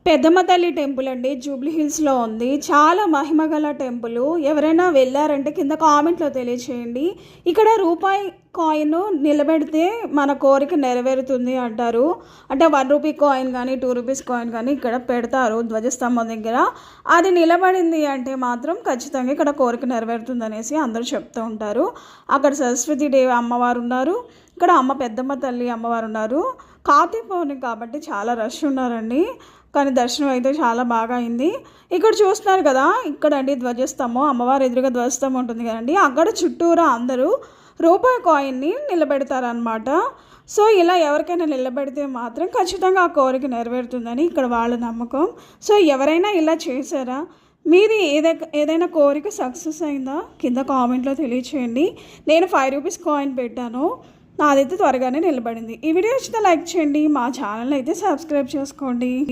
పెద్దమ్మ తల్లి టెంపుల్ అండి, జూబ్లీ హిల్స్లో ఉంది. చాలా మహిమగల టెంపుల్. ఎవరైనా వెళ్ళారంటే కింద కామెంట్లో తెలియచేయండి. ఇక్కడ రూపాయి కాయిన్ నిలబెడితే మన కోరిక నెరవేరుతుంది అంటారు. అంటే 1 రూపీ కాయిన్ కానీ 2 రూపీస్ కాయిన్ కానీ ఇక్కడ పెడతారు ధ్వజస్తంభం దగ్గర. అది నిలబడింది అంటే మాత్రం ఖచ్చితంగా ఇక్కడ కోరిక నెరవేరుతుంది అనేసి అందరూ చెప్తూ ఉంటారు. అక్కడ సరస్వతీదేవి అమ్మవారు ఉన్నారు, ఇక్కడ పెద్దమ్మ తల్లి అమ్మవారు ఉన్నారు. కార్తీక పౌర్ణమి కాబట్టి చాలా రష్ ఉన్నారండి, కానీ దర్శనం అయితే చాలా బాగా అయింది. ఇక్కడ చూస్తున్నారు కదా, ఇక్కడ అండి ధ్వజస్తంభం, అమ్మవారు ఎదురుగా ధ్వజస్తంభం ఉంటుంది కదండి, అక్కడ చుట్టూరా అందరూ రూపాయి కాయిన్ని నిలబెడతారనమాట. సో ఇలా ఎవరికైనా నిలబెడితే మాత్రం ఖచ్చితంగా ఆ కోరిక నెరవేరుతుందని ఇక్కడ వాళ్ళ నమ్మకం. సో ఎవరైనా ఇలా చేశారా? మీది ఏదైనా కోరిక సక్సెస్ అయిందా? కింద కామెంట్లో తెలియచేయండి. నేను 5 రూపీస్ కాయిన్ పెట్టాను, నాదైతే త్వరగానే నిలబడింది. ఈ వీడియో నచ్చితే లైక్ చేయండి, మా ఛానల్ అయితే సబ్స్క్రైబ్ చేసుకోండి.